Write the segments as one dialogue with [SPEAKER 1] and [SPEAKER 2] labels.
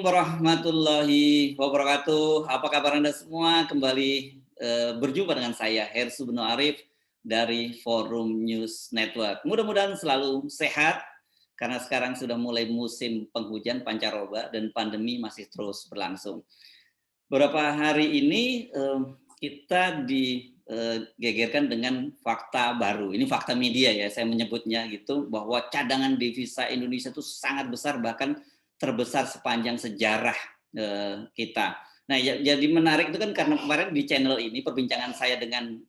[SPEAKER 1] warahmatullahi wabarakatuh. Apa kabar Anda semua? Kembali berjumpa dengan saya, Hersu Beno Arif dari Forum News Network. Mudah-mudahan selalu sehat, karena sekarang sudah mulai musim penghujan pancaroba dan pandemi masih terus berlangsung. Beberapa hari ini kita digegerkan dengan fakta baru. Ini fakta media ya, saya menyebutnya gitu, bahwa cadangan devisa Indonesia itu sangat besar, bahkan terbesar sepanjang sejarah kita. Nah, jadi menarik itu kan karena kemarin di channel ini perbincangan saya dengan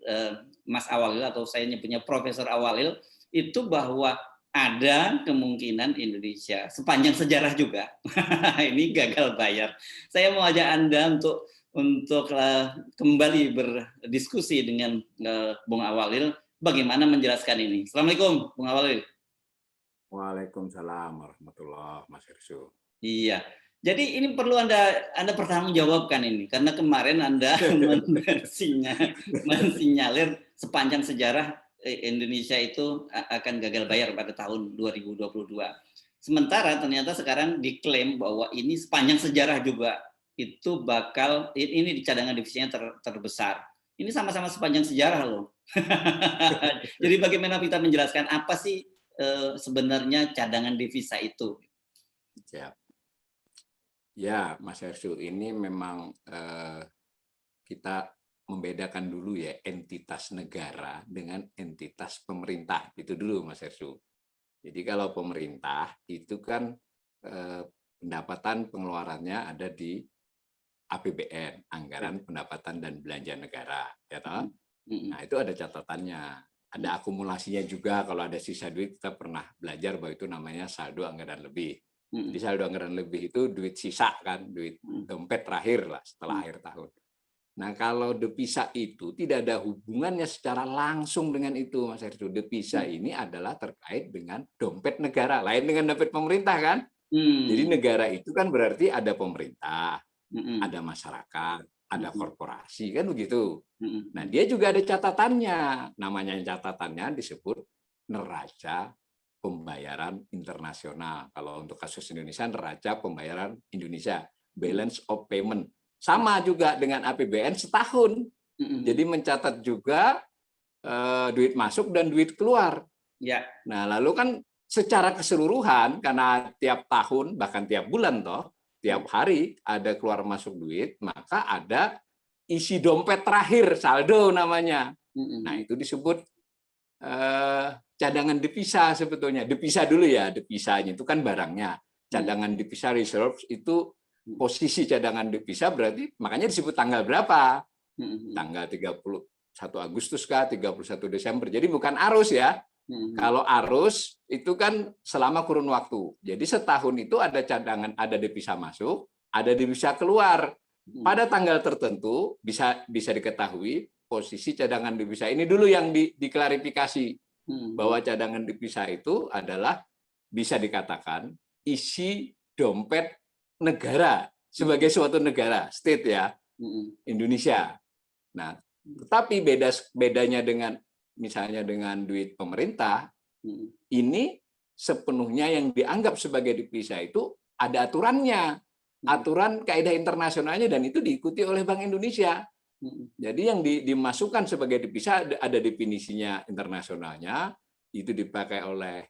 [SPEAKER 1] Mas Awalil, atau saya nyebutnya Profesor Awalil, itu bahwa ada kemungkinan Indonesia sepanjang sejarah juga ini gagal bayar. Saya mau ajak Anda untuk kembali berdiskusi dengan Bung Awalil bagaimana menjelaskan ini. Assalamualaikum, Bung Awalil.
[SPEAKER 2] Waalaikumsalam warahmatullahi Mas Hersu.
[SPEAKER 1] Iya. Jadi ini perlu Anda pertanggungjawabkan ini, karena kemarin Anda mensinyalir sepanjang sejarah Indonesia itu akan gagal bayar pada tahun 2022. Sementara ternyata sekarang diklaim bahwa ini sepanjang sejarah juga itu bakal, ini di cadangan devisanya terbesar. Ini sama-sama sepanjang sejarah loh. Jadi bagaimana kita menjelaskan apa sih sebenarnya cadangan devisa itu?
[SPEAKER 2] Ya, Mas Hersu, ini memang kita membedakan dulu ya entitas negara dengan entitas pemerintah. Itu dulu, Mas Hersu. Jadi kalau pemerintah itu kan pendapatan pengeluarannya ada di APBN, Anggaran Pendapatan dan Belanja Negara, ya toh? Nah, itu ada catatannya. Ada akumulasinya juga. Kalau ada sisa duit, kita pernah belajar bahwa itu namanya saldo anggaran lebih. Di saldo anggaran lebih itu duit sisa kan, duit dompet terakhir lah setelah akhir tahun. Nah, kalau devisa itu tidak ada hubungannya secara langsung dengan itu, Mas Hersu. Devisa ini adalah terkait dengan dompet negara, lain dengan dompet pemerintah kan. Jadi negara itu kan berarti ada pemerintah, ada masyarakat, ada korporasi, kan begitu. Nah, dia juga ada catatannya. Namanya catatannya disebut neraca pembayaran internasional. Kalau untuk kasus Indonesia, neraca pembayaran Indonesia, balance of payment. Sama juga dengan APBN setahun. Jadi mencatat juga duit masuk dan duit keluar.
[SPEAKER 1] Ya.
[SPEAKER 2] Nah, lalu kan secara keseluruhan, karena tiap tahun, bahkan tiap bulan toh, tiap hari ada keluar masuk duit, maka ada isi dompet terakhir, saldo namanya. Nah, itu disebut cadangan devisa sebetulnya. Devisa dulu ya, devisanya itu kan barangnya. Cadangan devisa reserves itu posisi cadangan devisa, berarti makanya disebut tanggal berapa? Tanggal 31 Agustus kah, 31 Desember. Jadi bukan arus ya. Kalau arus itu kan selama kurun waktu. Jadi setahun itu ada cadangan, ada devisa masuk, ada devisa keluar. Pada tanggal tertentu bisa diketahui posisi cadangan devisa ini dulu yang diklarifikasi, bahwa cadangan devisa itu adalah bisa dikatakan isi dompet negara sebagai suatu negara, state ya, Indonesia. Nah, tetapi bedanya dengan misalnya dengan duit pemerintah, ini sepenuhnya yang dianggap sebagai devisa itu ada aturannya, aturan kaidah internasionalnya, dan itu diikuti oleh Bank Indonesia. Jadi yang dimasukkan sebagai devisa ada definisinya internasionalnya, itu dipakai oleh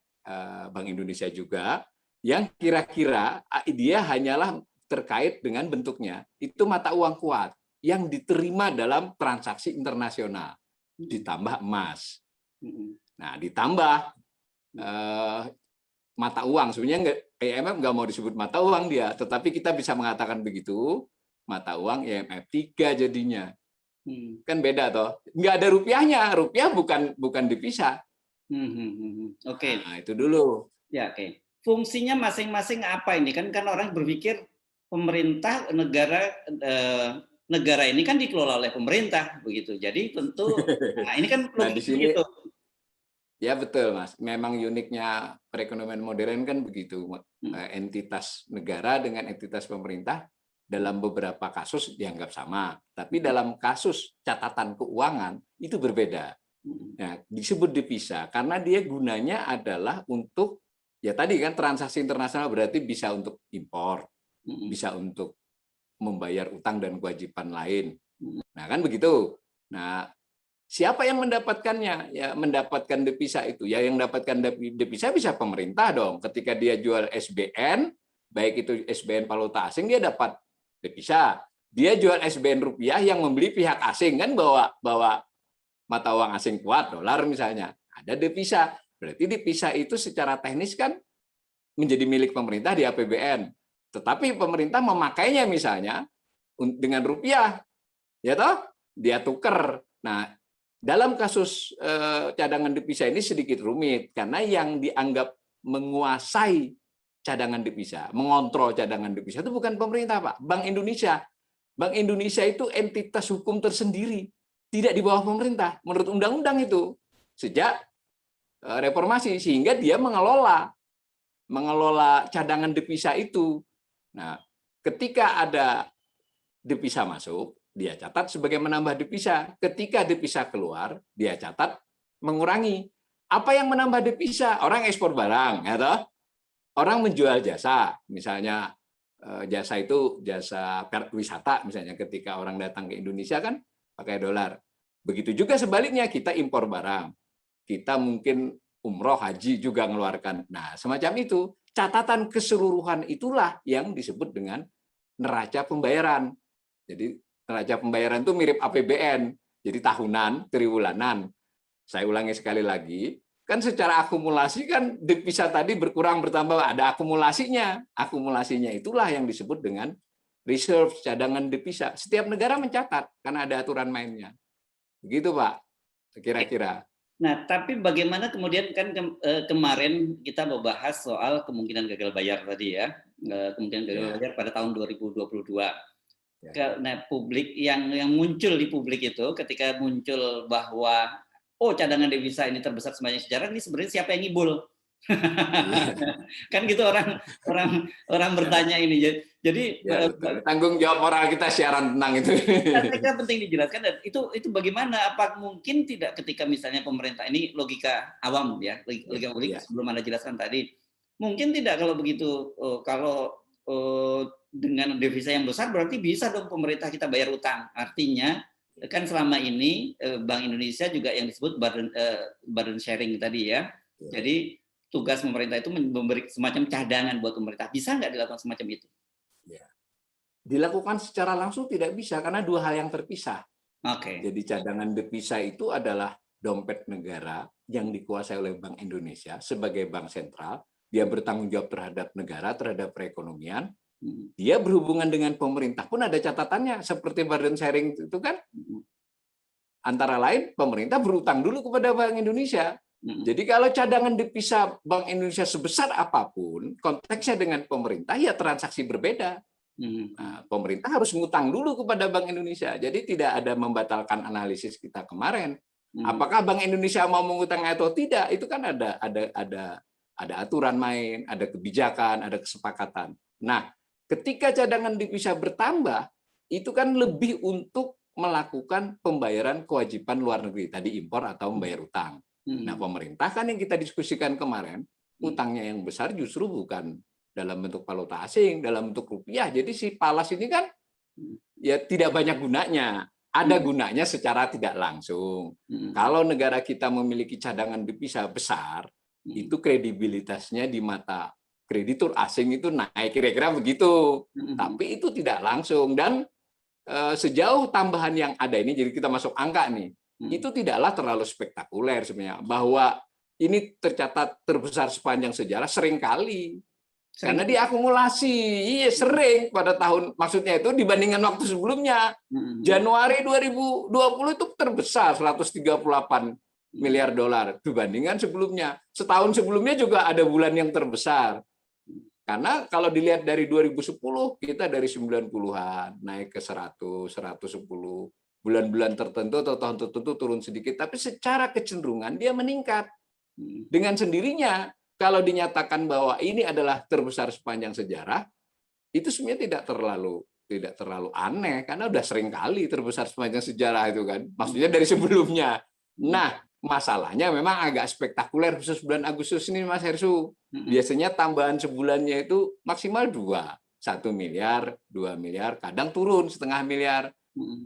[SPEAKER 2] Bank Indonesia juga, yang kira-kira dia hanyalah terkait dengan bentuknya, itu mata uang kuat yang diterima dalam transaksi internasional, ditambah emas. Nah, ditambah mata uang, sebenarnya IMF nggak mau disebut mata uang dia, tetapi kita bisa mengatakan begitu, mata uang IMF 3 jadinya. Kan beda toh, nggak ada rupiahnya, rupiah bukan devisa.
[SPEAKER 1] Oke.
[SPEAKER 2] Nah, itu dulu.
[SPEAKER 1] Ya, oke. Fungsinya masing-masing apa ini? Kan orang berpikir pemerintah negara ini kan dikelola oleh pemerintah begitu. Jadi tentu ini kan
[SPEAKER 2] di sini
[SPEAKER 1] begitu.
[SPEAKER 2] Ya betul, Mas. Memang uniknya perekonomian modern kan begitu. Entitas negara dengan entitas pemerintah dalam beberapa kasus dianggap sama, tapi dalam kasus catatan keuangan itu berbeda. Nah, disebut devisa karena dia gunanya adalah untuk, ya tadi kan transaksi internasional, berarti bisa untuk impor, bisa untuk membayar utang dan kewajiban lain. Nah, kan begitu. Nah, siapa yang mendapatkannya? Ya, mendapatkan devisa itu. Ya, yang mendapatkan devisa bisa pemerintah dong. Ketika dia jual SBN, baik itu SBN valuta asing, dia dapat devisa. Dia jual SBN rupiah yang membeli pihak asing, kan bawa mata uang asing kuat, dolar misalnya. Ada devisa. Berarti devisa itu secara teknis kan menjadi milik pemerintah di APBN. Tetapi pemerintah memakainya misalnya dengan rupiah, ya toh, dia tuker. Nah, dalam kasus cadangan devisa ini sedikit rumit karena yang dianggap menguasai cadangan devisa, mengontrol cadangan devisa itu bukan pemerintah, Pak. Bank Indonesia. Bank Indonesia itu entitas hukum tersendiri, tidak di bawah pemerintah menurut undang-undang itu sejak reformasi, sehingga dia mengelola cadangan devisa itu. Nah, ketika ada devisa masuk, dia catat sebagai menambah devisa. Ketika devisa keluar, dia catat mengurangi. Apa yang menambah devisa? Orang ekspor barang, ya toh? Orang menjual jasa, misalnya jasa itu jasa wisata, misalnya ketika orang datang ke Indonesia kan pakai dolar. Begitu juga sebaliknya, kita impor barang. Kita mungkin umroh, haji juga mengeluarkan. Nah, semacam itu. Catatan keseluruhan itulah yang disebut dengan neraca pembayaran. Jadi neraca pembayaran itu mirip APBN. Jadi tahunan, triwulanan. Saya ulangi sekali lagi, kan secara akumulasi kan devisa tadi berkurang bertambah, ada akumulasinya. Akumulasinya itulah yang disebut dengan reserve, cadangan devisa. Setiap negara mencatat karena ada aturan mainnya. Begitu, Pak. Kira-kira.
[SPEAKER 1] Nah, tapi bagaimana kemudian kan kemarin kita membahas soal kemungkinan gagal bayar tadi ya, kemungkinan gagal bayar pada tahun 2022. Nah, publik yang muncul di publik itu ketika muncul bahwa cadangan devisa ini terbesar sepanjang sejarah, ini sebenarnya siapa yang ngibul? Kan gitu orang bertanya ini. Jadi
[SPEAKER 2] tanggung jawab moral kita siaran tentang itu.
[SPEAKER 1] Saya penting dijelaskan, dan itu bagaimana? Apa mungkin tidak ketika misalnya pemerintah, ini logika awam ya, logika publik sebelum Anda jelaskan tadi, mungkin tidak kalau begitu, kalau dengan devisa yang besar berarti bisa dong pemerintah kita bayar utang. Artinya kan selama ini Bank Indonesia juga yang disebut burden sharing tadi ya. Jadi tugas pemerintah itu memberi semacam cadangan buat pemerintah. Bisa nggak dilakukan semacam itu?
[SPEAKER 2] Dilakukan secara langsung tidak bisa karena dua hal yang terpisah.
[SPEAKER 1] Oke.
[SPEAKER 2] Jadi cadangan devisa itu adalah dompet negara yang dikuasai oleh Bank Indonesia sebagai bank sentral. Dia bertanggung jawab terhadap negara, terhadap perekonomian. Dia berhubungan dengan pemerintah pun ada catatannya, seperti burden sharing itu kan. Antara lain pemerintah berutang dulu kepada Bank Indonesia. Jadi kalau cadangan devisa Bank Indonesia sebesar apapun, konteksnya dengan pemerintah ya transaksi berbeda. Nah, pemerintah harus ngutang dulu kepada Bank Indonesia. Jadi tidak ada membatalkan analisis kita kemarin. Apakah Bank Indonesia mau mengutang atau tidak? Itu kan ada aturan main, ada kebijakan, ada kesepakatan. Nah, ketika cadangan devisa bertambah, itu kan lebih untuk melakukan pembayaran kewajiban luar negeri, tadi impor atau membayar utang. Nah, pemerintah kan yang kita diskusikan kemarin, utangnya yang besar justru bukan dalam bentuk valuta asing, dalam bentuk rupiah. Jadi si Palas ini kan ya tidak banyak gunanya. Ada gunanya secara tidak langsung. Kalau negara kita memiliki cadangan devisa besar, itu kredibilitasnya di mata kreditur asing itu naik, kira-kira begitu. Tapi itu tidak langsung. Dan sejauh tambahan yang ada ini, jadi kita masuk angka nih, itu tidaklah terlalu spektakuler sebenarnya. Bahwa ini tercatat terbesar sepanjang sejarah seringkali. Karena diakumulasi, iya sering pada tahun, maksudnya itu dibandingkan waktu sebelumnya. Januari 2020 itu terbesar 138 miliar dolar dibandingkan sebelumnya. Setahun sebelumnya juga ada bulan yang terbesar. Karena kalau dilihat dari 2010 kita dari 90-an naik ke 100, 110. Bulan-bulan tertentu atau tahun tertentu turun sedikit, tapi secara kecenderungan dia meningkat. Dengan sendirinya kalau dinyatakan bahwa ini adalah terbesar sepanjang sejarah, itu sebenarnya tidak terlalu aneh karena udah sering kali terbesar sepanjang sejarah itu kan. Maksudnya dari sebelumnya. Nah, masalahnya memang agak spektakuler khusus bulan Agustus ini, Mas Hersu. Biasanya tambahan sebulannya itu maksimal 2 1 miliar, 2 miliar, kadang turun setengah miliar.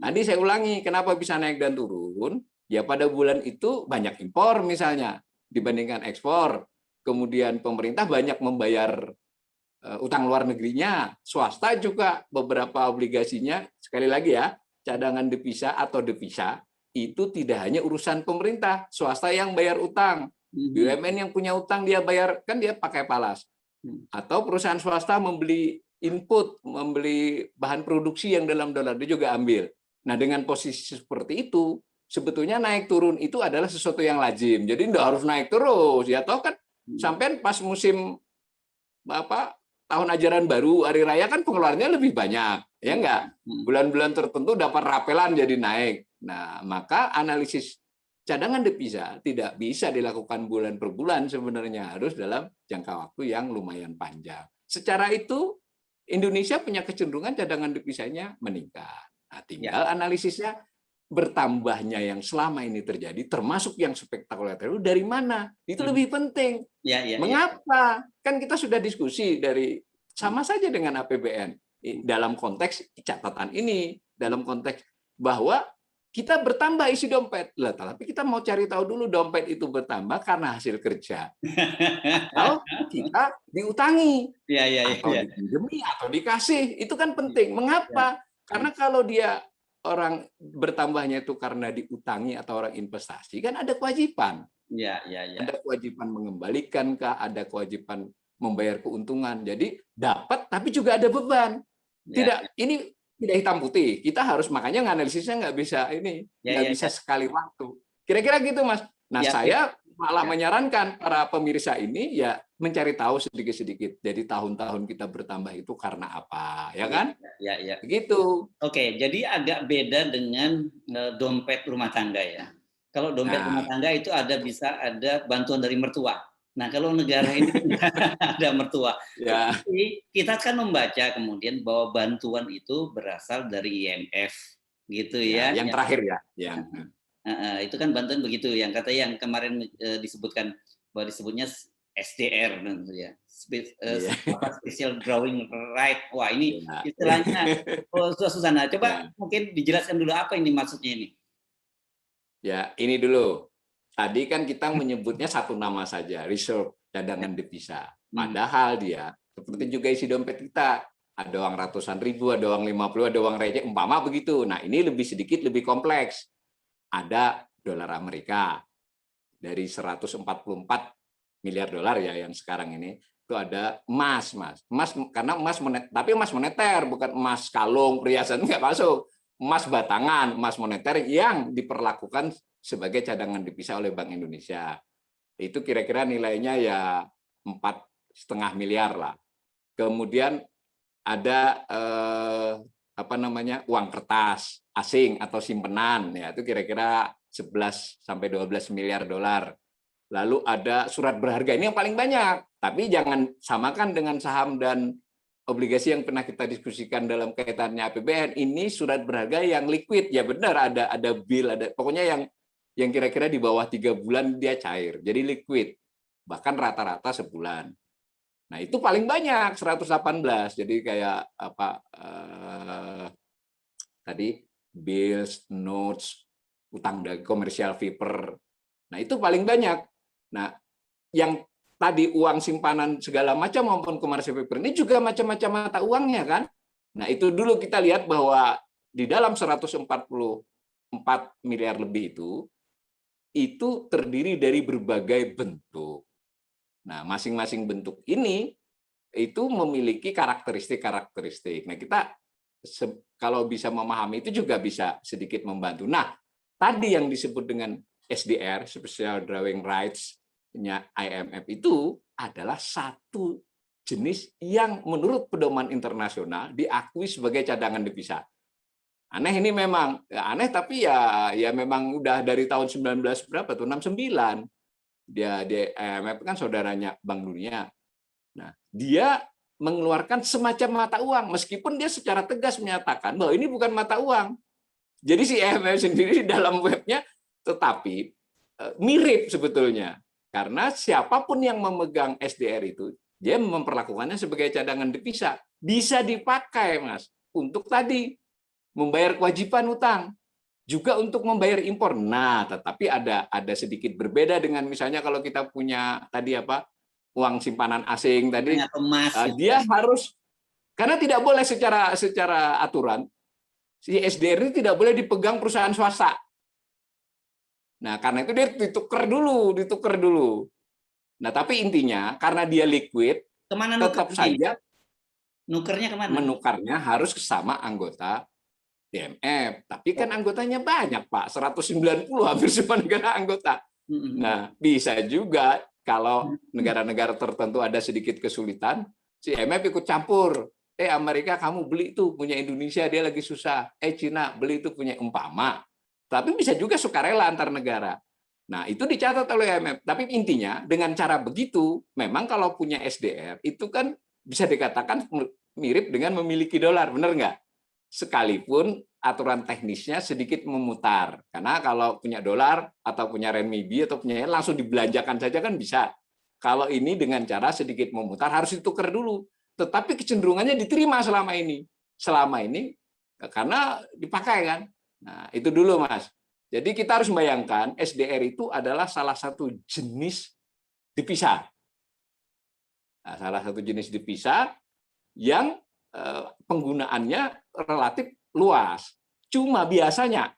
[SPEAKER 2] Tadi saya ulangi, kenapa bisa naik dan turun? Ya pada bulan itu banyak impor misalnya dibandingkan ekspor. Kemudian pemerintah banyak membayar utang luar negerinya, swasta juga beberapa obligasinya. Sekali lagi ya, cadangan devisa atau devisa itu tidak hanya urusan pemerintah, swasta yang bayar utang. BUMN yang punya utang dia bayar, kan dia pakai palas. Atau perusahaan swasta membeli input, membeli bahan produksi yang dalam dolar, dia juga ambil. Nah, dengan posisi seperti itu, sebetulnya naik turun itu adalah sesuatu yang lazim. Jadi tidak harus naik terus. Ya toh kan sampai pas musim tahun ajaran baru, hari raya kan pengeluarannya lebih banyak. Ya enggak? Bulan-bulan tertentu dapat rapelan jadi naik. Nah, maka analisis cadangan devisa tidak bisa dilakukan bulan per bulan, sebenarnya harus dalam jangka waktu yang lumayan panjang. Secara itu Indonesia punya kecenderungan cadangan devisanya meningkat. Nah, tinggal analisisnya bertambahnya yang selama ini terjadi, termasuk yang spektakuler itu dari mana? Itu lebih penting. Mengapa? Kan kita sudah diskusi dari sama saja dengan APBN dalam konteks catatan ini, dalam konteks bahwa kita bertambah isi dompet. Lah, tapi kita mau cari tahu dulu dompet itu bertambah karena hasil kerja. Atau kita diutangi. Atau dipinjami, atau dikasih. Itu kan penting. Mengapa? Karena kalau dia orang bertambahnya itu karena diutangi atau orang investasi, kan ada kewajiban. Ada kewajiban mengembalikan kah, ada kewajiban membayar keuntungan. Jadi dapat, tapi juga ada beban. Ini tidak hitam putih. Kita harus makanya nganalisisnya nggak bisa bisa sekali waktu. Kira-kira gitu, Mas. Nah, saya malah menyarankan para pemirsa ini ya mencari tahu sedikit-sedikit. Jadi tahun-tahun kita bertambah itu karena apa, ya kan? Begitu.
[SPEAKER 1] Oke, jadi agak beda dengan dompet rumah tangga ya. Kalau dompet rumah tangga itu bisa ada bantuan dari mertua. Nah, kalau negara ini ada mertua. Jadi kita kan membaca kemudian bahwa bantuan itu berasal dari IMF, gitu ya.
[SPEAKER 2] Yang terakhir ya.
[SPEAKER 1] Itu kan bantuan begitu. Yang kata yang kemarin disebutkan bahwa disebutnya SDR, ya. Special Drawing Right. Wah, ini istilahnya susah. Nah, coba mungkin dijelaskan dulu apa ini maksudnya ini.
[SPEAKER 2] Ya, ini dulu. Tadi kan kita menyebutnya satu nama saja, reserve, cadangan devisa. Padahal dia seperti juga isi dompet kita. Ada uang ratusan ribu, ada uang 50, ada uang receh, umpama begitu. Nah, ini lebih sedikit lebih kompleks. Ada dolar Amerika dari 144 miliar dolar ya yang sekarang ini. Itu ada emas, karena emas moneter, tapi emas moneter bukan emas kalung, perhiasan nggak masuk. Emas batangan, emas moneter yang diperlakukan sebagai cadangan devisa oleh Bank Indonesia. Itu kira-kira nilainya ya 4,5 miliar lah. Kemudian ada uang kertas asing atau simpenan, ya itu kira-kira 11 sampai 12 miliar dolar. Lalu ada surat berharga, ini yang paling banyak. Tapi jangan samakan dengan saham dan obligasi yang pernah kita diskusikan dalam kaitannya APBN. Ini surat berharga yang liquid, ya benar ada bill, ada pokoknya yang kira-kira di bawah 3 bulan dia cair, jadi liquid, bahkan rata-rata sebulan. Nah, itu paling banyak 118. Jadi kayak tadi bills, notes, utang dari commercial paper. Nah, itu paling banyak. Nah, yang tadi uang simpanan segala macam maupun commercial paper ini juga macam-macam mata uangnya kan. Nah, itu dulu kita lihat bahwa di dalam 144 miliar lebih itu terdiri dari berbagai bentuk. Nah, masing-masing bentuk ini itu memiliki karakteristik. Nah, kita kalau bisa memahami itu juga bisa sedikit membantu. Nah, tadi yang disebut dengan SDR, Special Drawing Rights-nya IMF itu adalah satu jenis yang menurut pedoman internasional diakui sebagai cadangan devisa. Aneh ini memang, aneh tapi ya memang udah dari tahun 69. Dia IMF kan saudaranya Bank Dunia. Nah, dia mengeluarkan semacam mata uang meskipun dia secara tegas menyatakan bahwa ini bukan mata uang. Jadi si IMF sendiri dalam webnya tetapi mirip sebetulnya. Karena siapapun yang memegang SDR itu Dia memperlakukannya sebagai cadangan devisa. Bisa dipakai, Mas, untuk tadi membayar kewajiban utang, juga untuk membayar impor. Nah, tetapi ada sedikit berbeda dengan misalnya kalau kita punya tadi apa uang simpanan asing tadi,
[SPEAKER 1] Atau emas gitu ya.
[SPEAKER 2] dia harus karena tidak boleh secara aturan si SDR ini tidak boleh dipegang perusahaan swasta. Nah, karena itu dia ditukar dulu. Nah, tapi intinya karena dia liquid,
[SPEAKER 1] Kemana
[SPEAKER 2] tetap
[SPEAKER 1] nukernya ini?
[SPEAKER 2] saja
[SPEAKER 1] Nukernya kemana?
[SPEAKER 2] menukarnya harus sama anggota IMF. Tapi kan anggotanya banyak, Pak. 190 hampir semua negara anggota. Nah, bisa juga kalau negara-negara tertentu ada sedikit kesulitan, si IMF ikut campur. Amerika kamu beli itu punya Indonesia, dia lagi susah. Cina beli itu punya umpama. Tapi bisa juga sukarela antar negara. Nah, itu dicatat oleh IMF. Tapi intinya dengan cara begitu, memang kalau punya SDR itu kan bisa dikatakan mirip dengan memiliki dolar, benar nggak? Sekalipun aturan teknisnya sedikit memutar. Karena kalau punya dolar atau punya renminbi atau punya yen langsung dibelanjakan saja kan bisa. Kalau ini dengan cara sedikit memutar harus ditukar dulu. Tetapi kecenderungannya diterima selama ini. Selama ini karena dipakai kan. Nah, itu dulu, Mas. Jadi kita harus membayangkan SDR itu adalah salah satu jenis devisa. Nah, salah satu jenis devisa yang penggunaannya relatif luas. Cuma biasanya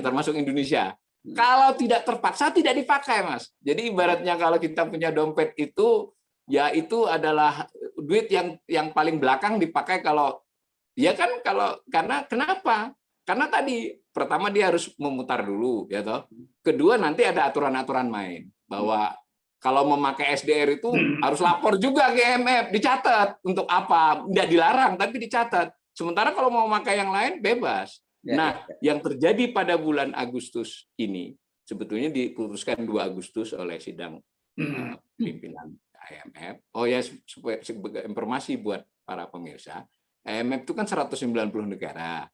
[SPEAKER 2] termasuk Indonesia, kalau tidak terpaksa tidak dipakai, Mas. Jadi ibaratnya kalau kita punya dompet itu, ya itu adalah duit yang paling belakang dipakai kalau ya kan karena kenapa? Karena tadi pertama dia harus memutar dulu, ya toh. Kedua nanti ada aturan-aturan main bahwa kalau memakai SDR itu harus lapor juga ke IMF, dicatat untuk apa? Tidak dilarang, tapi dicatat. Sementara kalau mau memakai yang lain bebas. Nah, yang terjadi pada bulan Agustus ini sebetulnya diputuskan 2 Agustus oleh sidang pimpinan IMF. Oh ya, sebagai informasi buat para pemirsa, IMF itu kan 190 negara.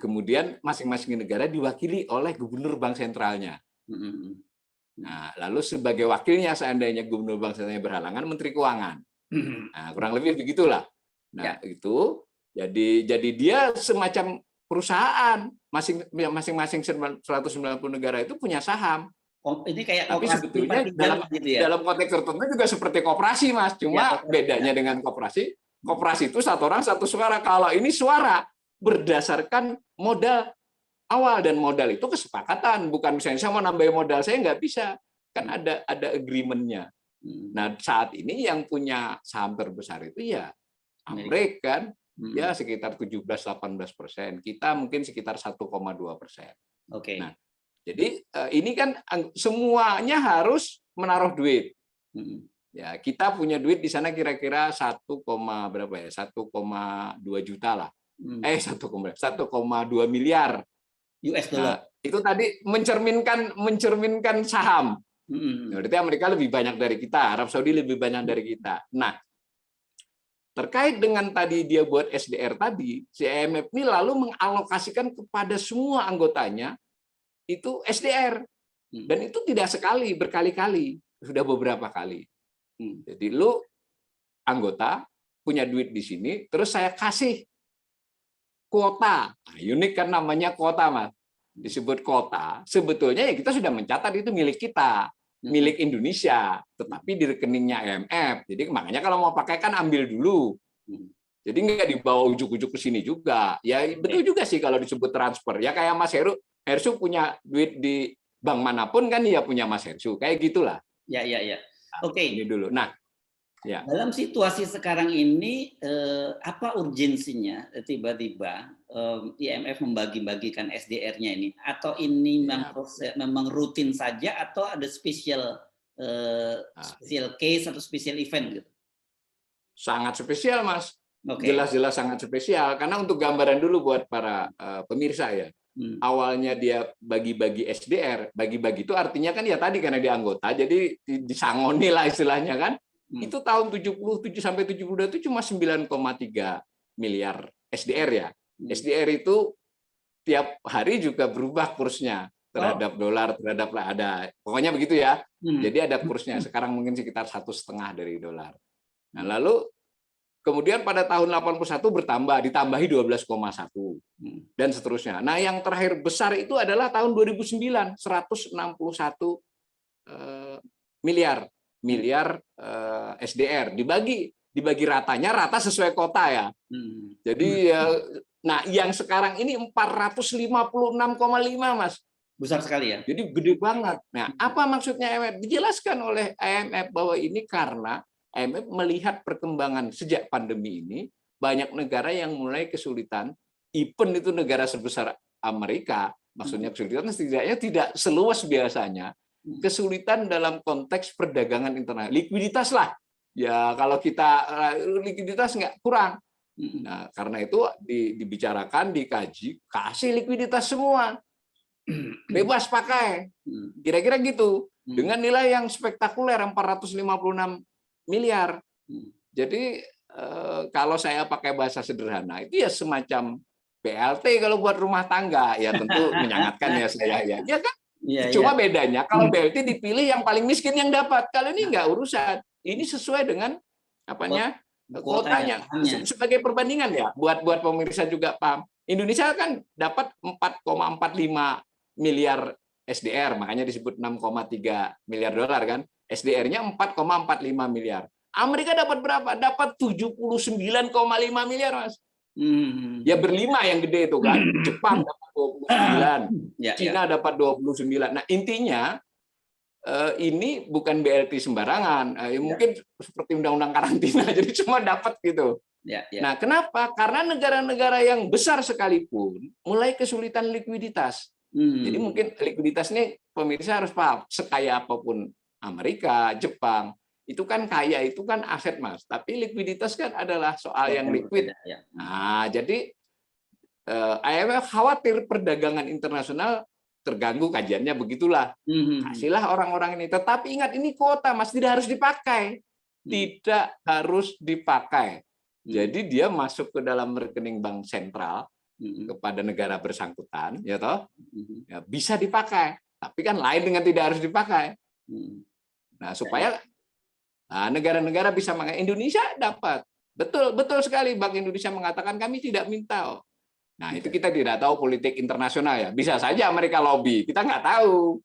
[SPEAKER 2] Kemudian masing-masing negara diwakili oleh gubernur bank sentralnya. Nah, lalu sebagai wakilnya seandainya gubernur bank sentralnya berhalangan, menteri keuangan. Nah, kurang lebih begitulah. Nah, itu jadi dia semacam perusahaan, masing-masing 190 negara itu punya saham.
[SPEAKER 1] Ini kayak
[SPEAKER 2] tapi sebetulnya
[SPEAKER 1] gitu ya?
[SPEAKER 2] dalam konteks tertentu juga seperti koperasi, Mas. Cuma bedanya dengan koperasi itu satu orang satu suara. Kalau ini suara berdasarkan modal awal, dan modal itu kesepakatan, bukan misalnya saya mau nambahin modal saya nggak bisa, kan ada agreement-nya. Nah, saat ini yang punya saham terbesar itu ya Amerika kan, ya sekitar 17-18%, kita mungkin sekitar 1,2%.
[SPEAKER 1] Oke.
[SPEAKER 2] Nah, jadi ini kan semuanya harus menaruh duit. Ya, kita punya duit di sana kira-kira 1,2 juta lah. 1,2 miliar US dollar. Nah, itu tadi mencerminkan saham. Berarti Amerika lebih banyak dari kita, Arab Saudi lebih banyak dari kita. Nah, terkait dengan tadi dia buat SDR tadi, si IMF ini lalu mengalokasikan kepada semua anggotanya itu SDR. Dan itu tidak sekali, berkali-kali, sudah beberapa kali. Jadi lu anggota punya duit di sini, terus saya kasih kuota. Nah, unik kan namanya kuota, Mas. Disebut kuota, sebetulnya ya kita sudah mencatat itu milik kita, milik Indonesia, tetapi di rekeningnya IMF. Jadi makanya kalau mau pakai kan ambil dulu. Jadi nggak dibawa ujuk-ujuk ke sini juga. Ya betul juga sih kalau disebut transfer. Ya kayak Mas Hersu punya duit di bank manapun kan ya punya Mas Hersu. Kayak gitulah.
[SPEAKER 1] Ya. Oke.
[SPEAKER 2] Ini dulu. Nah, ya.
[SPEAKER 1] Dalam situasi sekarang ini, apa urgensinya tiba-tiba IMF membagi-bagikan SDR-nya ini? Atau ini memang rutin saja, atau ada special case atau special event gitu?
[SPEAKER 2] Sangat spesial, Mas. Jelas-jelas sangat spesial. Karena untuk gambaran dulu buat para pemirsa ya. Awalnya dia bagi-bagi SDR, bagi-bagi itu artinya kan ya tadi karena dia anggota, jadi disangoni lah istilahnya kan. Itu tahun 77 sampai 72 itu cuma 9,3 miliar SDR ya. SDR itu tiap hari juga berubah kursnya terhadap dolar, terhadap ada pokoknya begitu ya. Jadi ada kursnya. Sekarang mungkin sekitar 1,5 dari dolar. Nah, lalu kemudian pada tahun 81 bertambah, ditambahi 12,1 dan seterusnya. Nah, yang terakhir besar itu adalah tahun 2009, 161 miliar SDR, dibagi rata sesuai kota ya. Jadi nah yang sekarang ini 456,5 Mas.
[SPEAKER 1] Besar sekali ya.
[SPEAKER 2] Jadi gede banget. Nah, apa maksudnya IMF? Dijelaskan oleh IMF bahwa ini karena IMF melihat perkembangan sejak pandemi ini, banyak negara yang mulai kesulitan, even itu negara sebesar Amerika, maksudnya kesulitan setidaknya tidak seluas biasanya, kesulitan dalam konteks perdagangan internasional. Likuiditas lah. Ya, kalau kita likuiditas nggak kurang. Nah, karena itu dibicarakan, dikaji, kasih likuiditas semua. Bebas pakai, kira-kira gitu, dengan nilai yang spektakuler 456 miliar. Jadi kalau saya pakai bahasa sederhana itu ya semacam BLT kalau buat rumah tangga, ya tentu menyangatkan ya saya ya, ya kan? Cuma bedanya kalau BLT dipilih yang paling miskin yang dapat, kalau ini nggak urusan, ini sesuai dengan apanya kuotanya. Sebagai perbandingan ya, buat pemirsa juga paham. Indonesia kan dapat 4,45 miliar SDR, makanya disebut 6,3 miliar dolar kan. SDR-nya 4,45 miliar. Amerika dapat berapa? Dapat 79,5 miliar, Mas. Ya berlima yang gede itu kan. Jepang dapat 29, Cina dapat 29. Nah, intinya ini bukan BLT sembarangan. Mungkin seperti undang-undang karantina, jadi cuma dapat gitu. Nah, kenapa? Karena negara-negara yang besar sekalipun mulai kesulitan likuiditas. Jadi mungkin likuiditas ini pemirsa harus paham, sekaya apapun Amerika, Jepang, itu kan kaya, itu kan aset Mas. Tapi likuiditas kan adalah soal yang liquid. Nah, jadi IMF khawatir perdagangan internasional terganggu, kajiannya begitulah. Kasihlah orang-orang ini. Tetapi ingat ini kuota Mas, tidak harus dipakai. Tidak harus dipakai. Jadi dia masuk ke dalam rekening bank sentral kepada negara bersangkutan, ya toh, ya, bisa dipakai. Tapi kan lain dengan tidak harus dipakai. Nah, supaya negara-negara bisa mengakai. Indonesia dapat. Betul sekali Bank Indonesia mengatakan kami tidak minta. Nah, itu kita tidak tahu politik internasional ya. Bisa saja mereka lobby, kita nggak tahu.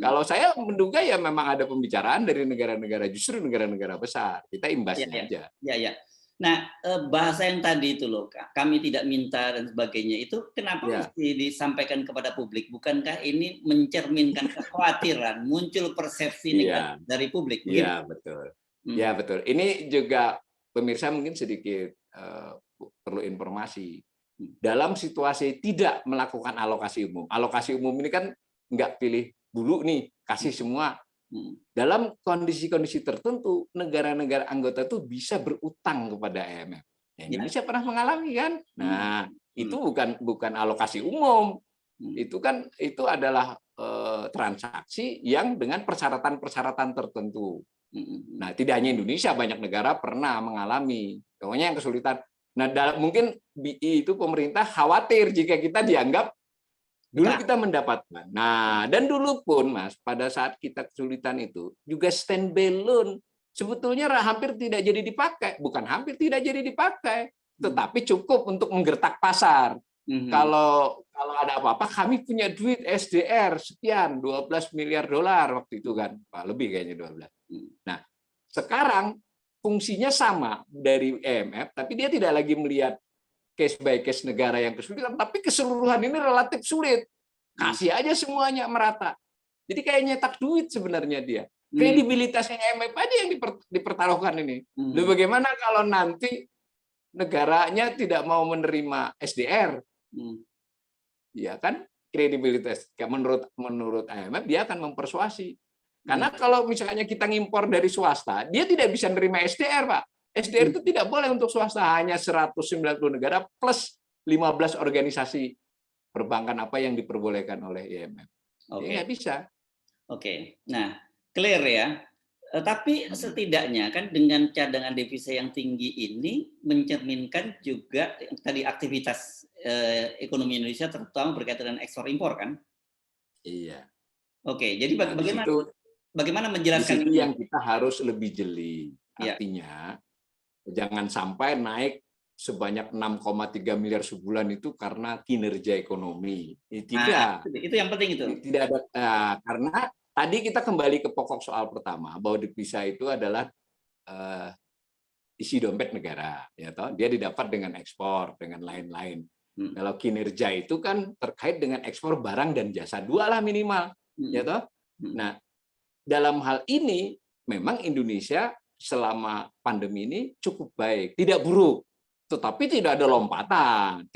[SPEAKER 2] Kalau saya menduga ya memang ada pembicaraan dari negara-negara, justru negara-negara besar. Kita imbasnya aja.
[SPEAKER 1] Ya. Nah, bahasa yang tadi itu loh, kami tidak minta dan sebagainya, itu kenapa mesti disampaikan kepada publik? Bukankah ini mencerminkan kekhawatiran, muncul persepsi negatif dari publik?
[SPEAKER 2] Iya, betul. Ya, betul. Ini juga pemirsa mungkin sedikit perlu informasi. Dalam situasi tidak melakukan alokasi umum. Alokasi umum ini kan nggak pilih dulu nih, kasih semua. Dalam kondisi-kondisi tertentu, negara-negara anggota itu bisa berutang kepada IMF. Indonesia pernah mengalami kan? Nah, itu bukan alokasi umum. Itu adalah transaksi yang dengan persyaratan-persyaratan tertentu. Nah, tidak hanya Indonesia, banyak negara pernah mengalami. Pokoknya yang kesulitan. Nah, mungkin BI itu pemerintah khawatir jika kita dianggap dulu kita mendapatkan. Nah, dan dulu pun Mas, pada saat kita kesulitan itu juga standby loan sebetulnya hampir tidak jadi dipakai. Bukan hampir tidak jadi dipakai, tetapi cukup untuk menggertak pasar. Kalau ada apa-apa, kami punya duit SDR sekian, 12 miliar dolar waktu itu kan. Lebih kayaknya 12. Nah, sekarang fungsinya sama dari IMF, tapi dia tidak lagi melihat case by case negara yang kesulitan, tapi keseluruhan ini relatif sulit. Kasih aja semuanya merata. Jadi kayak nyetak duit sebenarnya dia. Kredibilitasnya IMF aja yang dipertaruhkan ini. Lalu bagaimana kalau nanti negaranya tidak mau menerima SDR? Ya kan, kredibilitas menurut IMF dia akan mempersuasi. Karena kalau misalnya kita ngimpor dari swasta, dia tidak bisa menerima SDR, Pak. SDR itu tidak boleh untuk swasta, hanya 190 negara plus 15 organisasi perbankan apa yang diperbolehkan oleh IMF. Jadi nggak bisa.
[SPEAKER 1] Oke, nah clear ya. Tapi setidaknya kan dengan cadangan devisa yang tinggi ini mencerminkan juga tadi aktivitas ekonomi Indonesia terutama berkaitan dengan ekspor impor kan?
[SPEAKER 2] Iya.
[SPEAKER 1] Oke, jadi bagaimana menjelaskan
[SPEAKER 2] itu yang kita harus lebih jeli. Artinya Jangan sampai naik sebanyak 6,3 miliar sebulan itu karena kinerja ekonomi. Tidak.
[SPEAKER 1] Itu yang penting itu.
[SPEAKER 2] Tidak ada, karena tadi kita kembali ke pokok soal pertama bahwa devisa itu adalah isi dompet negara, ya toh. Dia didapat dengan ekspor, dengan lain-lain. Kalau kinerja itu kan terkait dengan ekspor barang dan jasa, dua lah minimal, ya toh. Nah, dalam hal ini memang Indonesia selama pandemi ini cukup baik, tidak buruk, tetapi tidak ada lompatan,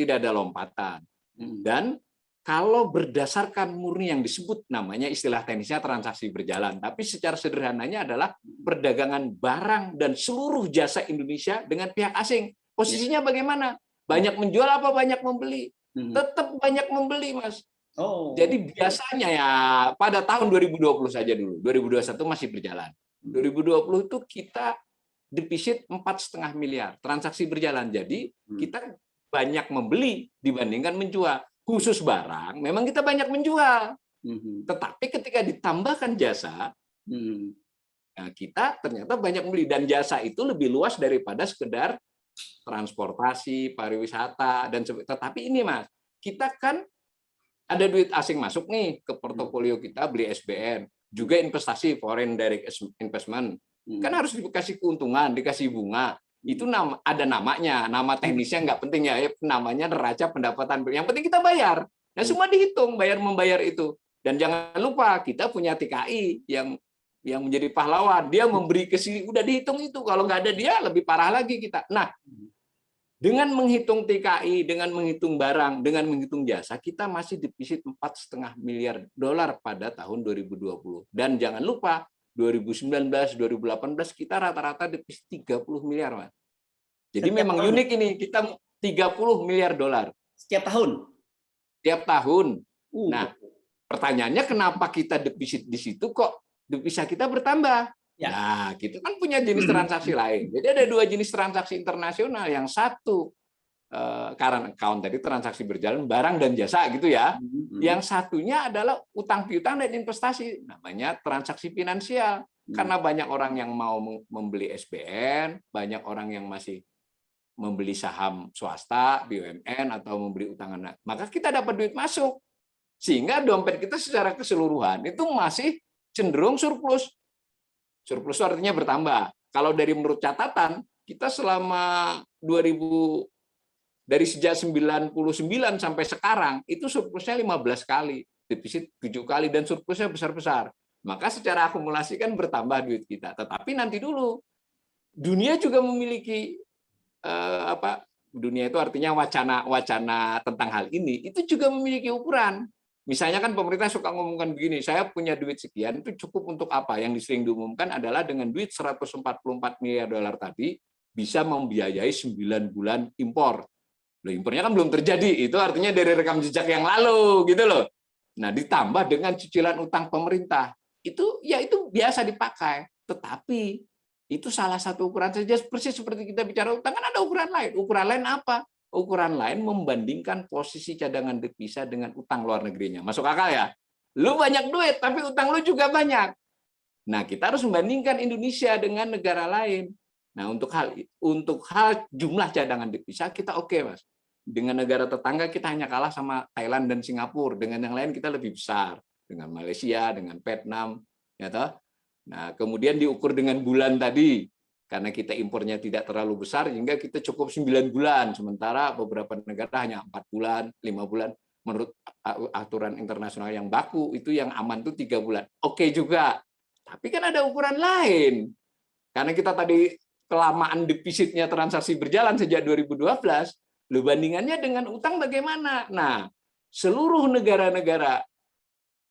[SPEAKER 2] Dan kalau berdasarkan murni yang disebut namanya istilah teknisnya transaksi berjalan, tapi secara sederhananya adalah perdagangan barang dan seluruh jasa Indonesia dengan pihak asing. Posisinya bagaimana? Banyak menjual apa banyak membeli? Tetap banyak membeli, Mas. Jadi biasanya ya pada tahun 2020 saja dulu, 2021 masih berjalan. 2020 itu kita defisit 4,5 miliar transaksi berjalan. Jadi kita banyak membeli dibandingkan menjual. Khusus barang, memang kita banyak menjual. Tetapi ketika ditambahkan jasa, nah kita ternyata banyak membeli. Dan jasa itu lebih luas daripada sekedar transportasi, pariwisata, dan tetapi ini Mas, kita kan ada duit asing masuk nih ke portofolio kita, beli SBN, juga investasi foreign direct investment. Kan harus dikasih keuntungan, dikasih bunga. Itu ada namanya, nama teknisnya nggak penting ya, namanya neraca pendapatan. Yang penting kita bayar. Nah, semua dihitung bayar-membayar itu. Dan jangan lupa kita punya TKI yang menjadi pahlawan. Dia memberi ke sini, udah dihitung itu. Kalau nggak ada dia, lebih parah lagi kita. Nah, dengan menghitung TKI, dengan menghitung barang, dengan menghitung jasa, kita masih defisit 4,5 miliar dolar pada tahun 2020. Dan jangan lupa, 2019, 2018 kita rata-rata defisit 30 miliar, Mas. Jadi memang unik ini, kita 30 miliar dolar.
[SPEAKER 1] Setiap tahun?
[SPEAKER 2] Setiap tahun. Nah, pertanyaannya kenapa kita defisit di situ kok devisa kita bertambah? Ya. Nah, kita kan punya jenis transaksi lain. Jadi ada dua jenis transaksi internasional. Yang satu, current account tadi transaksi berjalan barang dan jasa gitu ya. Yang satunya adalah utang piutang dan investasi, namanya transaksi finansial. Karena banyak orang yang mau membeli SBN, banyak orang yang masih membeli saham swasta, BUMN atau membeli utang anak. Maka kita dapat duit masuk. Sehingga dompet kita secara keseluruhan itu masih cenderung surplus. Surplus artinya bertambah. Kalau dari menurut catatan, kita selama 2000 dari sejak 99 sampai sekarang itu surplusnya 15 kali, defisit 7 kali dan surplusnya besar-besar. Maka secara akumulasi kan bertambah duit kita. Tetapi nanti dulu dunia juga memiliki dunia itu artinya wacana tentang hal ini itu juga memiliki ukuran. Misalnya kan pemerintah suka ngomongkan begini, saya punya duit sekian itu cukup untuk apa? Yang sering diumumkan adalah dengan duit 144 miliar dolar tadi bisa membiayai 9 bulan impor. Loh, impornya kan belum terjadi, itu artinya dari rekam jejak yang lalu gitu loh. Nah, ditambah dengan cicilan utang pemerintah, itu biasa dipakai. Tetapi itu salah satu ukuran saja, persis seperti kita bicara utang kan ada ukuran lain. Ukuran lain apa? Ukuran lain membandingkan posisi cadangan devisa dengan utang luar negerinya. Masuk akal ya? Lu banyak duit, tapi utang lu juga banyak. Nah, kita harus membandingkan Indonesia dengan negara lain. Nah, untuk hal jumlah cadangan devisa kita oke, Mas. Dengan negara tetangga kita hanya kalah sama Thailand dan Singapura. Dengan yang lain kita lebih besar. Dengan Malaysia, dengan Vietnam, ya toh. Nah, kemudian diukur dengan bulan tadi. Karena kita impornya tidak terlalu besar, sehingga kita cukup 9 bulan. Sementara beberapa negara hanya 4 bulan, 5 bulan. Menurut aturan internasional yang baku, itu yang aman itu 3 bulan. Oke juga. Tapi kan ada ukuran lain. Karena kita tadi kelamaan defisitnya transaksi berjalan sejak 2012, lu bandingannya dengan utang bagaimana? Nah, seluruh negara-negara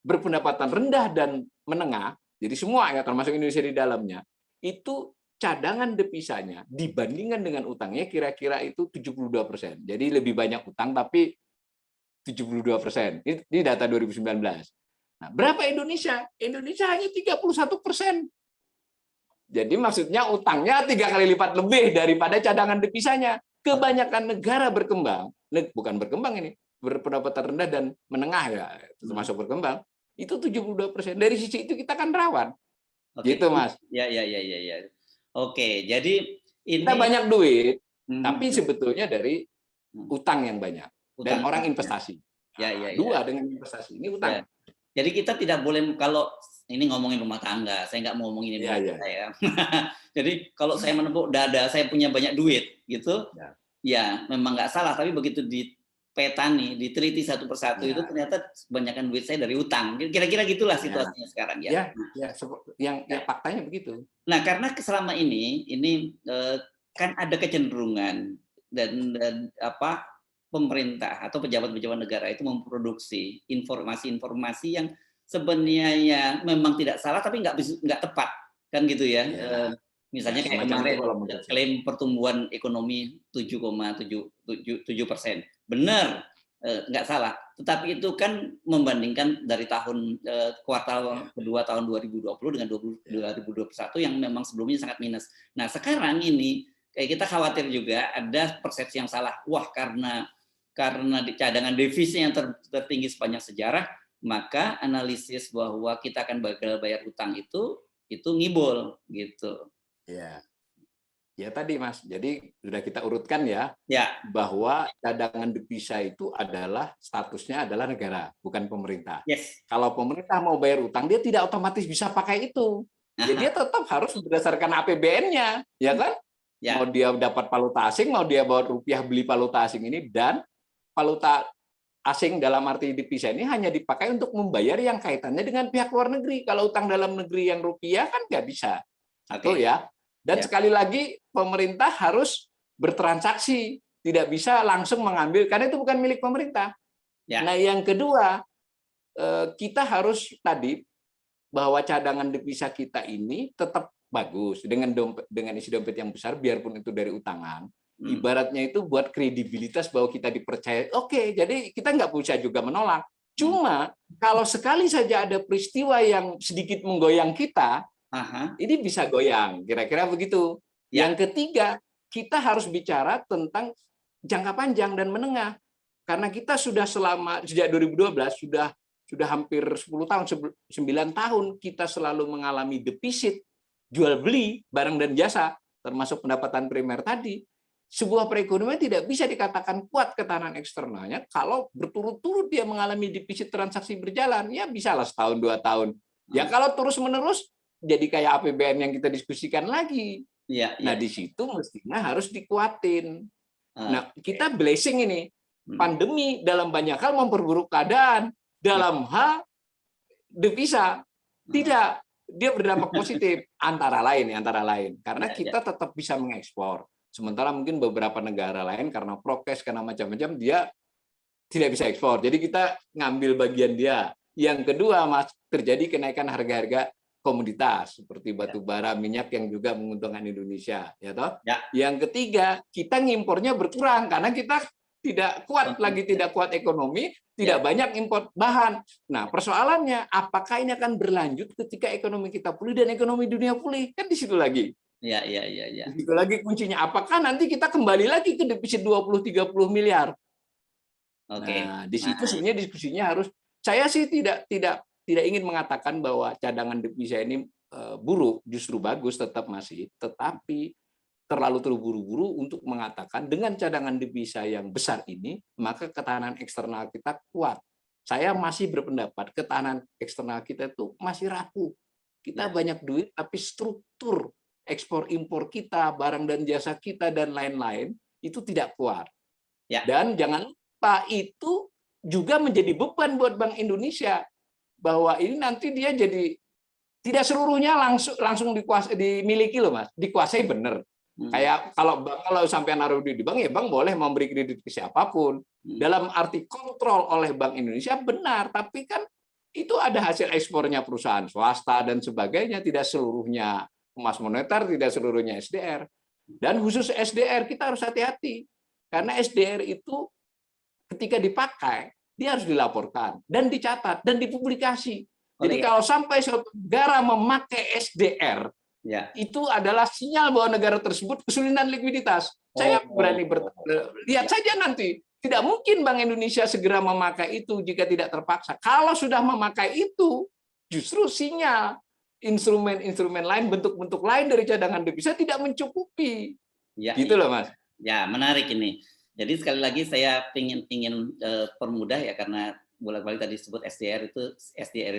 [SPEAKER 2] berpendapatan rendah dan menengah, jadi semua ya termasuk Indonesia di dalamnya, itu cadangan devisanya dibandingkan dengan utangnya kira-kira itu 72%. Jadi lebih banyak utang tapi 72%. Ini data 2019. Nah, berapa Indonesia? Indonesia hanya 31%. Jadi maksudnya utangnya 3 kali lipat lebih daripada cadangan devisanya. Kebanyakan negara berkembang, bukan berkembang ini, berpendapatan rendah dan menengah ya, termasuk berkembang, itu 72%. Dari sisi itu kita kan rawan.
[SPEAKER 1] Oke.
[SPEAKER 2] Gitu, Mas.
[SPEAKER 1] Ya. Oke, jadi
[SPEAKER 2] Kita
[SPEAKER 1] ini
[SPEAKER 2] banyak duit, tapi
[SPEAKER 1] hmm,
[SPEAKER 2] sebetulnya dari utang yang banyak. Dan
[SPEAKER 1] utang
[SPEAKER 2] orang
[SPEAKER 1] ya.
[SPEAKER 2] investasi.
[SPEAKER 1] Ya, ya,
[SPEAKER 2] Nah,
[SPEAKER 1] ya.
[SPEAKER 2] dua dengan investasi. Ini
[SPEAKER 1] Ya.
[SPEAKER 2] utang.
[SPEAKER 1] Jadi kita tidak boleh, kalau ini ngomongin rumah tangga, saya nggak mau ngomongin
[SPEAKER 2] Iya,
[SPEAKER 1] Indonesia
[SPEAKER 2] iya.
[SPEAKER 1] ya. Jadi kalau saya menepuk dada, saya punya banyak duit, gitu,
[SPEAKER 2] Ya.
[SPEAKER 1] ya memang nggak salah. Tapi begitu dipetani, diteliti satu persatu, itu
[SPEAKER 2] Ya.
[SPEAKER 1] ternyata kebanyakan duit saya dari utang. Kira-kira gitulah
[SPEAKER 2] Ya.
[SPEAKER 1] situasinya sekarang ya.
[SPEAKER 2] Ya, ya, yang faktanya begitu.
[SPEAKER 1] Nah, karena selama ini kan ada kecenderungan dan apa, pemerintah atau pejabat-pejabat negara itu memproduksi informasi-informasi yang sebenarnya memang tidak salah tapi nggak tepat, kan gitu ya.
[SPEAKER 2] Ya, ya
[SPEAKER 1] Misalnya kayak
[SPEAKER 2] semacam itu
[SPEAKER 1] kemarin
[SPEAKER 2] kalau menurut saya.
[SPEAKER 1] klaim pertumbuhan ekonomi 7,7%. Benar, nggak salah. Tetapi itu kan membandingkan dari tahun kuartal
[SPEAKER 2] Ya,
[SPEAKER 1] kedua tahun 2020 dengan
[SPEAKER 2] ya.
[SPEAKER 1] 2021 yang memang sebelumnya sangat minus. Nah, sekarang ini kayak kita khawatir juga ada persepsi yang salah. Wah, karena cadangan devisa yang tertinggi sepanjang sejarah, maka analisis bahwa kita akan gagal bayar utang itu ngibul gitu.
[SPEAKER 2] Ya. Ya tadi Mas, jadi sudah kita urutkan ya,
[SPEAKER 1] Ya,
[SPEAKER 2] bahwa cadangan devisa itu adalah statusnya adalah negara, bukan pemerintah.
[SPEAKER 1] yes.
[SPEAKER 2] Kalau pemerintah mau bayar utang, dia tidak otomatis bisa pakai itu. Ya dia tetap harus berdasarkan APBN-nya, ya kan?
[SPEAKER 1] Ya,
[SPEAKER 2] Mau dia dapat valuta asing, mau dia bawa rupiah beli valuta asing ini, dan valuta asing dalam arti devisa ini hanya dipakai untuk membayar yang kaitannya dengan pihak luar negeri. Kalau utang dalam negeri yang rupiah kan nggak bisa. Satu
[SPEAKER 1] oke.
[SPEAKER 2] ya. Dan
[SPEAKER 1] Ya.
[SPEAKER 2] sekali lagi pemerintah harus bertransaksi, tidak bisa langsung mengambil karena itu bukan milik pemerintah.
[SPEAKER 1] Ya.
[SPEAKER 2] Nah, yang kedua, kita harus tadi bahwa cadangan devisa kita ini tetap bagus dengan isi dompet yang besar biarpun itu dari utangan. Ibaratnya itu buat kredibilitas bahwa kita dipercaya. Oke, jadi kita nggak bisa juga menolak. Cuma kalau sekali saja ada peristiwa yang sedikit menggoyang kita, ini bisa goyang, kira-kira begitu.
[SPEAKER 1] Ya.
[SPEAKER 2] Yang ketiga, kita harus bicara tentang jangka panjang dan menengah. Karena kita sudah sejak 2012 sudah hampir 10 tahun, 9 tahun kita selalu mengalami defisit jual beli barang dan jasa, termasuk pendapatan primer tadi. Sebuah perekonomian tidak bisa dikatakan kuat ketahanan eksternalnya kalau berturut-turut dia mengalami defisit transaksi berjalan. Ya bisalah setahun 2 tahun. Ya kalau terus-menerus jadi kayak APBN yang kita diskusikan lagi.
[SPEAKER 1] Ya,
[SPEAKER 2] nah,
[SPEAKER 1] ya.
[SPEAKER 2] di situ mestinya harus dikuatin. Nah, kita blessing ini. Pandemi dalam banyak hal memperburuk keadaan. Dalam hal devisa, tidak. Dia berdampak positif. Antara lain. Karena kita tetap bisa mengekspor. Sementara mungkin beberapa negara lain karena prokes, karena macam-macam, dia tidak bisa ekspor. Jadi kita ngambil bagian dia. Yang kedua, Mas, terjadi kenaikan harga-harga komoditas seperti batu bara, minyak yang juga menguntungkan Indonesia, ya toh? Ya. Yang ketiga, kita ngimpornya berkurang karena kita tidak kuat ekonomi, tidak banyak impor bahan. Nah, persoalannya apakah ini akan berlanjut ketika ekonomi kita pulih dan ekonomi dunia pulih? Kan di situ lagi.
[SPEAKER 1] Ya.
[SPEAKER 2] Di situ lagi kuncinya. Apakah nanti kita kembali lagi ke defisit 20-30 miliar? Nah, di situ sebenarnya diskusinya harus. Saya sih tidak ingin mengatakan bahwa cadangan devisa ini buruk, justru bagus tetap masih, tetapi terlalu terburu-buru untuk mengatakan dengan cadangan devisa yang besar ini maka ketahanan eksternal kita kuat. Saya masih berpendapat ketahanan eksternal kita itu masih rapuh. Kita banyak duit tapi struktur ekspor impor kita, barang dan jasa kita dan lain-lain itu tidak kuat. Dan jangan lupa itu juga menjadi beban buat Bank Indonesia. Bahwa ini nanti dia jadi tidak seluruhnya langsung dimiliki loh Mas, dikuasai benar. Kayak kalau sampai naruh di bank ya bank boleh memberi kredit ke siapapun. Dalam arti kontrol oleh Bank Indonesia benar, tapi kan itu ada hasil ekspornya perusahaan swasta dan sebagainya, tidak seluruhnya emas moneter, tidak seluruhnya SDR. Dan khusus SDR kita harus hati-hati karena SDR itu ketika dipakai dia harus dilaporkan dan dicatat dan dipublikasi. Jadi kalau sampai suatu negara memakai SDR, itu adalah sinyal bahwa negara tersebut kesulitan likuiditas. Saya berani lihat saja nanti. Tidak mungkin Bank Indonesia segera memakai itu jika tidak terpaksa. Kalau sudah memakai itu, justru sinyal instrumen-instrumen lain, bentuk-bentuk lain dari cadangan devisa tidak mencukupi.
[SPEAKER 1] Ya,
[SPEAKER 2] Gitu loh, Mas.
[SPEAKER 1] ya, menarik ini. Jadi sekali lagi saya ingin permudah ya, karena bolak-balik tadi disebut SDR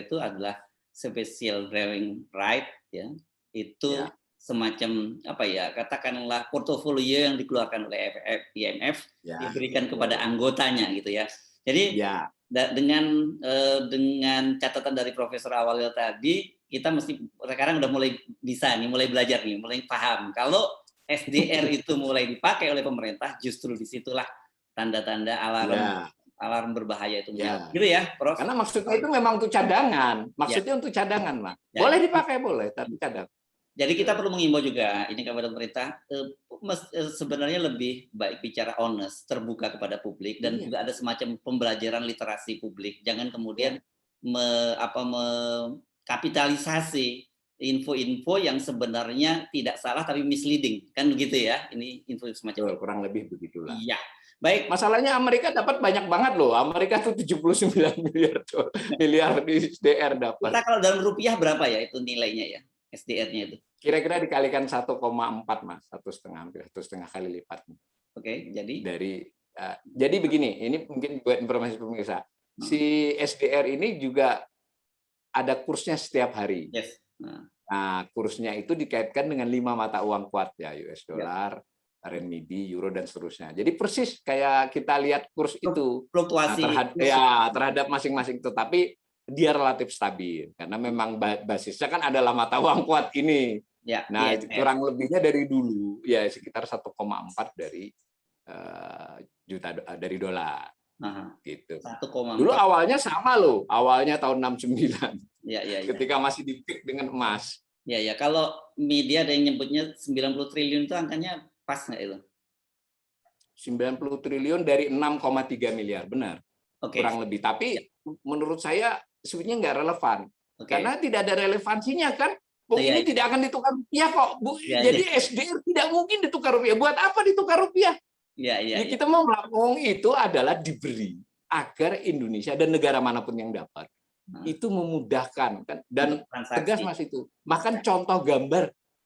[SPEAKER 1] itu adalah Special Drawing Right ya. Itu
[SPEAKER 2] Ya.
[SPEAKER 1] semacam apa ya, katakanlah portofolio yang dikeluarkan oleh IMF
[SPEAKER 2] Ya.
[SPEAKER 1] diberikan kepada anggotanya gitu ya. Jadi
[SPEAKER 2] Ya.
[SPEAKER 1] dengan catatan dari Profesor Awalil tadi, kita mesti sekarang udah mulai bisa nih, mulai belajar nih, mulai paham. Kalau SDR itu mulai dipakai oleh pemerintah, justru disitulah tanda-tanda
[SPEAKER 2] Ya.
[SPEAKER 1] alarm berbahaya itu muncul.
[SPEAKER 2] Ya.
[SPEAKER 1] Gitu ya, Prof?
[SPEAKER 2] Karena maksudnya itu memang untuk cadangan.
[SPEAKER 1] Ya.
[SPEAKER 2] Maksudnya untuk cadangan, Mas.
[SPEAKER 1] Ya.
[SPEAKER 2] Boleh dipakai, boleh, tapi cadangan.
[SPEAKER 1] Jadi kita perlu mengimbau juga ini kepada pemerintah, sebenarnya lebih baik bicara honest, terbuka kepada publik, dan juga ada semacam pembelajaran literasi publik. Jangan kemudian mengkapitalisasi info-info yang sebenarnya tidak salah tapi misleading, kan begitu ya? Ini info semacam itu.
[SPEAKER 2] Kurang lebih begitulah.
[SPEAKER 1] Iya. Baik.
[SPEAKER 2] Masalahnya Amerika dapat banyak banget loh. Amerika tuh 79 miliar di SDR dapat.
[SPEAKER 1] Kita kalau dalam rupiah berapa ya itu nilainya ya? SDR-nya itu.
[SPEAKER 2] Kira-kira dikalikan 1,4, Mas, 1,5 kali lipat.
[SPEAKER 1] Oke,
[SPEAKER 2] jadi begini, ini mungkin buat informasi pemirsa. Si SDR ini juga ada kursnya setiap hari.
[SPEAKER 1] Yes.
[SPEAKER 2] Nah, kursnya itu dikaitkan dengan 5 mata uang kuat ya, US dollar, renminbi, euro dan seterusnya. Jadi persis kayak kita lihat kurs itu
[SPEAKER 1] fluktuasi
[SPEAKER 2] terhadap masing-masing itu, tapi dia relatif stabil karena memang basisnya kan adalah mata uang kuat ini.
[SPEAKER 1] Ya,
[SPEAKER 2] nah, kurang lebihnya dari dulu ya sekitar 1,4 dari juta dari dolar. Gitu. 1,4. Dulu awalnya sama loh, awalnya tahun 69.
[SPEAKER 1] Ya.
[SPEAKER 2] Ketika masih di-peak dengan emas.
[SPEAKER 1] Ya, kalau media ada yang nyebutnya 90 triliun itu angkanya pas nggak itu?
[SPEAKER 2] 90 triliun dari 6,3 miliar, benar. Kurang lebih. Tapi menurut saya sebenarnya nggak relevan. Karena tidak ada relevansinya kan. Ini tidak akan ditukar rupiah kok. Jadi SDR tidak mungkin ditukar rupiah. Buat apa ditukar rupiah? Kita mau ngomong itu adalah diberi agar Indonesia dan negara manapun yang dapat itu memudahkan kan, dan tegas Mas itu. Bahkan contoh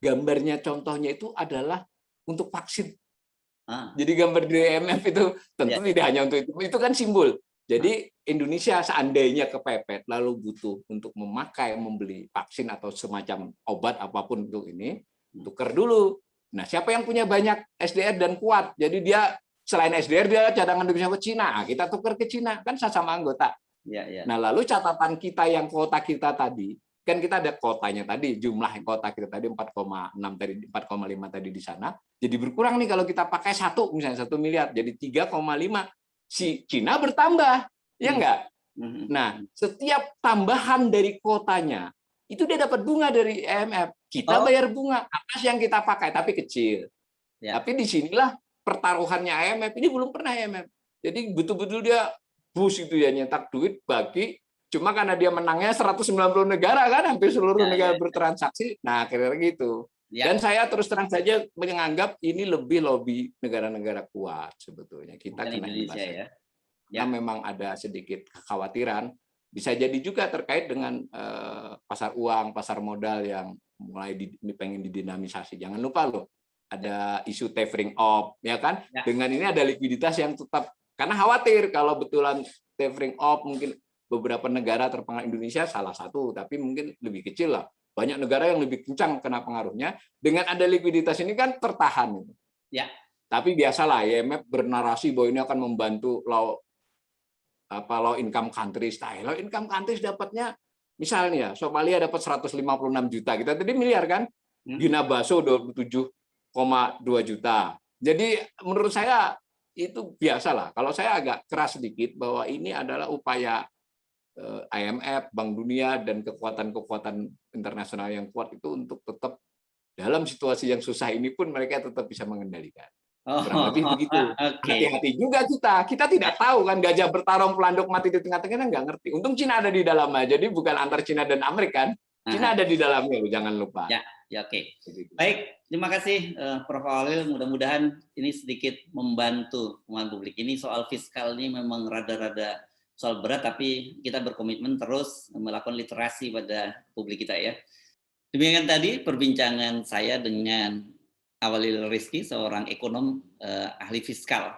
[SPEAKER 2] gambarnya contohnya itu adalah untuk vaksin. Jadi gambar di IMF itu tentu tidak hanya untuk itu kan simbol. Jadi Indonesia seandainya kepepet lalu butuh untuk membeli vaksin atau semacam obat apapun untuk ini, tukar dulu. Nah, siapa yang punya banyak SDR dan kuat? Jadi dia selain SDR dia cadangan devisa ke Cina, kita tukar ke Cina kan sama anggota. Nah, lalu catatan kita yang kota kita tadi, kan kita ada kotanya tadi, jumlah kota kita tadi 4,6 tadi 4,5 tadi di sana. Jadi berkurang nih kalau kita pakai misalnya 1 miliar jadi 3,5. Si Cina bertambah, ya enggak? Nah, setiap tambahan dari kotanya itu dia dapat bunga dari IMF. Kita bayar bunga atas yang kita pakai, tapi kecil. Tapi disinilah pertaruhannya IMF. Ini belum pernah IMF. Jadi betul-betul dia bus itu ya nyetak duit bagi. Cuma karena dia menangnya 190 negara kan, hampir seluruh negara bertransaksi. Nah, kira-kira gitu. Dan saya terus terang saja menganggap ini lebih lobby negara-negara kuat sebetulnya. Kita kena imbasnya. Nah, memang ada sedikit kekhawatiran. Bisa jadi juga terkait dengan pasar uang, pasar modal yang mulai pengen didinamisasi. Jangan lupa loh, ada isu tapering off, ya kan? Dengan ini ada likuiditas yang tetap, karena khawatir kalau betulan tapering off, mungkin beberapa negara terpengaruh Indonesia salah satu, tapi mungkin lebih kecil lah. Banyak negara yang lebih kencang kena pengaruhnya. Dengan ada likuiditas ini kan tertahan. Tapi biasalah IMF bernarasi bahwa ini akan membantu low income countries. Low income countries dapatnya misalnya Somalia dapat 156 juta. Kita tadi miliar kan? Guinea-Bissau 27,2 juta. Jadi menurut saya itu biasalah. Kalau saya agak keras sedikit bahwa ini adalah upaya IMF, Bank Dunia, dan kekuatan-kekuatan internasional yang kuat itu untuk tetap dalam situasi yang susah ini pun mereka tetap bisa mengendalikan. Kurang lebih begitu. Hati-hati juga kita tidak tahu kan, gajah bertarung pelanduk mati di tengah-tengah nggak ngerti. Untung Cina ada di dalamnya, jadi bukan antar Cina dan Amerika. Cina ada di dalamnya, jangan lupa.
[SPEAKER 1] Oke. Baik, terima kasih Prof. Awalil. Mudah-mudahan ini sedikit membantu publik. Ini soal fiskal ini memang rada-rada soal berat, tapi kita berkomitmen terus melakukan literasi pada publik kita ya. Demikian tadi perbincangan saya dengan Awalil Rizki, seorang ekonom ahli fiskal.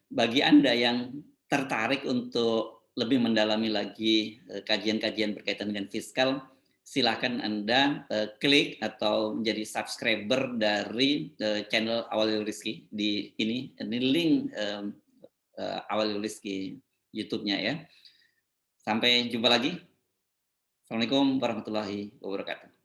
[SPEAKER 1] Bagi Anda yang tertarik untuk lebih mendalami lagi kajian-kajian berkaitan dengan fiskal, silakan Anda klik atau menjadi subscriber dari channel Awalil Rizki di ini link Awalil Rizki YouTube-nya ya. Sampai jumpa lagi. Assalamualaikum warahmatullahi wabarakatuh.